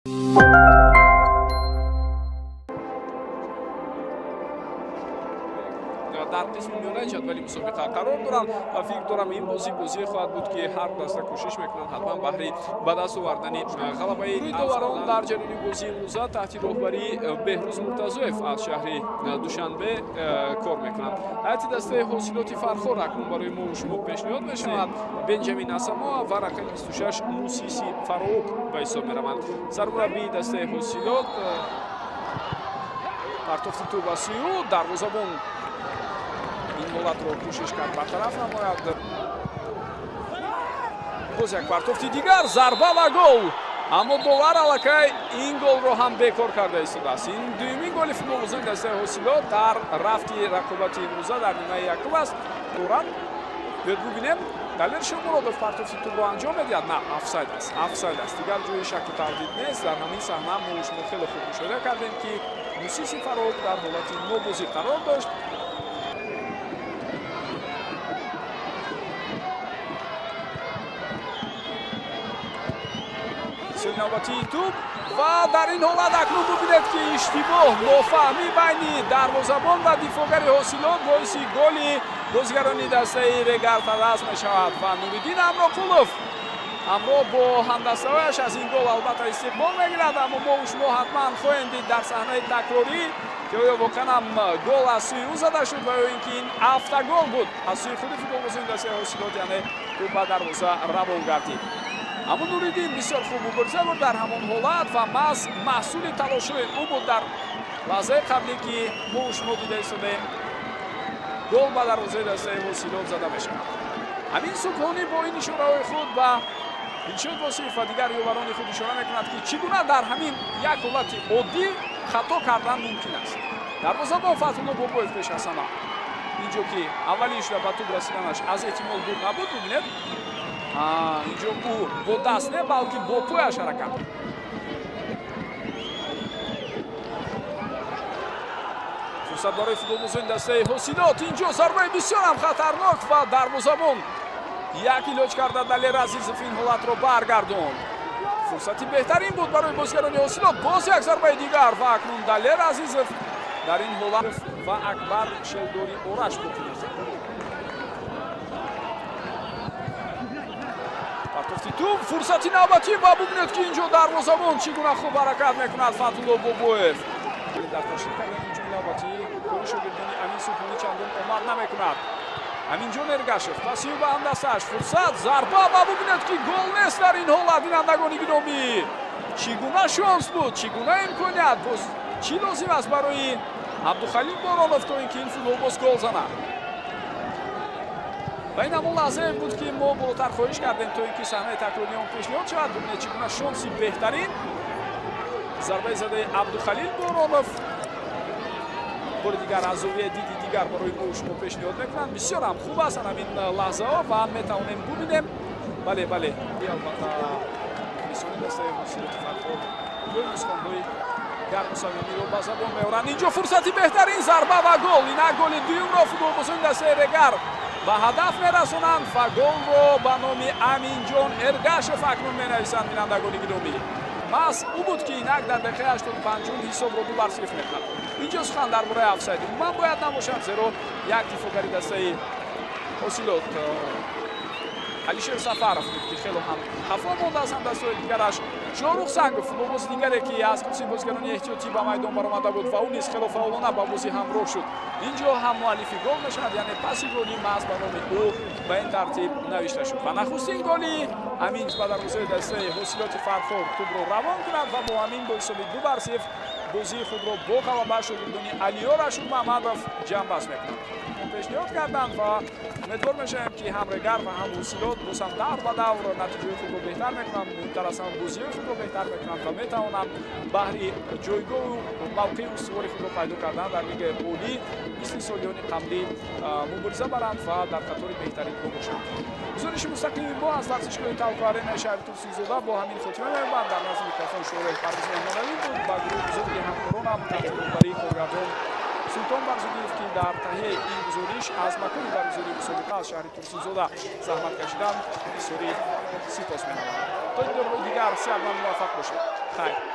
در قسم میانه جدول مسابقه قرار دارند و فکر دارم این بازی خواهد بود که هر دسته کوشش میکنند حتما بهره به دست آوردن غلبه داوران در جریان بازی امروز تحت راهبری بهروز مرتضویف از شهر دوشنبه کار میکنند. هیئت دسته حاصلات فرخار اکنون برای ما و شما پیشنهاد میشود بنجامین اسما و رقم 26 موسیسی فاروق به حساب میروند. سرمربی دسته حاصلات پرتافت توپ سیو دروازه‌بان این حالت رو کوشش کرد برطرف نماید. باز یک پرتافتی دیگر ضربه و گل، اما داور الکی این گل رو هم بیکار کرده است. این دومین گل فوتبالبازان دسته حاصلات در رفت رقابت امروز در نیمه یکم است. دوران ببینیم دلیر شمرودوف پرتافتی توپ رو انجام میدهد. نه، آفساید است. دیگر جوی شک و تردید نیست. در همین صحنه ما خیلی خوب مشاهده کردیم که موسیسی فاروق در حالت نوبازی قرار داشت. نوبتی توپ و در این حالت اکنون ببینید که اشتباه نافهمی بین دروازه‌بان و دفاعگر حاصلات باعث گل بازیگران دسته رگرد دست می شود و نوریدین امراقولوف همراه با همدسته‌هایش از این گل البته استقبال میگیرد. اما ما و شما حتما خواهیم دید در صحنه تکراری که آیا واقعا گل از سوی او زده شد و یا اینکه این هفته گل بود از سوی خود فوتبالبازان دسته حاصلات، یعنی توپ به دروازه روان گردید. اما نوریدین بسیار خوب مبارزه بود در همان حالت و محصول تلاش‌های او بود در لحظه قبلی که ما و شما دیده ایستادیم گل به دروازه دسته حاصلات زده میشود. همین سکونی با این اشاره‌های خود و دلشاد واصف و دیگر یاوران خود اشاره میکند که چگونه در همین یک حالت عادی خطا کردن ممکن است. دروازه‌بان فتح‌الله بابویف پیش از همه اینجا که اولیش به توپ رسیدنش از احتمال دور نبود. ببینید اینجا او با دست نه بلکه با پایش حرکت. فرصت برای فوتبالبازان دسته حاصلات. اینجا ضربه بسیار هم خطرناک و دروازه‌بان یک ایلاج کرده دلیر عزیزов این حالت رو برگردوند. فرصتی بهترین بود برای بازیگران حاصلات. باز یک ضربه دیگر و اکنون دلیر عزیزов در این حالت و اکبر شلدوری اورش بود. پرتافتی توپ فرصتی نوبتی و ببینید که اینجا دروازه‌بان چگونه خوب حرکت میکند فتح‌الله بابویف. در تشکیل کردن اینجا نوبتی کارش رو گردن امین سکونی چندان آمد نمیکند. همینجا نرگاشف پاسیو به هم دستش فرصت ضربه و ببینید که گل نیست در این حالت. بینندگان گرامی چگونه شانس بود، چگونه امکانیت بود، چی لازم است برای عبدالخلیل بارانوف تا اینکه این فوتبالباز گل زند. و این همون لحظه بود که ما بالاتر خواهش کردیم تا اینکه صحنه تکراری هم پیشنهاد شود. ببینید چگونه شانسی بهترین ضربه زده عبدالخلیل بارانوف بار دیگر از زاویه دیدی دیگر برای ما و شما پیشنهاد میکنند. بسیار هم خوب است همین لحظه ها و میتوانیم ببینیم. بله البته کمیسیون دسته حاصلات فرخار گل مسکان‌های گرم و صمیمی رو به زبان میارند. اینجا فرصتی بهترین ضربه و گل. این گل دوم را فوتبالبازان دسته رگر به هدف میرسونند و گل رو به نام امین جان ارگاشف اکنون مینویسند. بینندگان گرامی محض او بود که اینک در دقیقه 85 حساب رو 2-0 میکند. اینجا سخن درباره آفساید من باید نباشد، زیرا یک دفاعگر دسته حاصلات علیشیر سفرов بود که خیلی هم خفا مانده از همدستای دیگرش. شاروخ سنگوف فوتبالباز دیگری که از کسی بازیگران احتیاطی به میدان برآمده بود و او نیز خیلی فعالانه با بازی همراه شد. اینجا هم مؤلفی گل میشود، یعنی پاسی گلی محض به نام او به این ترتیب نوشته شد و نخستین گلی امین به دروازه دسته حاصلات فرخار توپ رو روان کند و با همین با حساب 2-0 بازی خود را با غلبه شاگردان علیار رشید محمدov جمع بست میکنند. پیشنهاد کردند و امیدوار میشیم که هم رگر و هم حاصلات باز هم دور به دور نتیجه خود را بهتر میکنند، مهمتر از همه بازی خود را بهتر میکنند و میتوانند بهره جایگاه و موقع استواری خود را پیدا کردن در لیگ اولی مثل سالیان قبلی مبارزه برند و در قطار بهترین باشند. گزارش مستقیم ما از ورزشگاه تلقارن شهر توسیزاده با همین خاتمه می‌یابد. در نظر میکروفون شورای پرویز مهمانوی بود و گروه بزرگ همکاران هم تحت رهبری کارگردان سلطان برزودیف که در تهیه این گزارش از مکان برگزاری مسابقه از شهر توسیزاده زحمت کشیدند بسیاری سپاس می‌نمایم. تا دیدار دیگر سعی موفق باشید. xayr.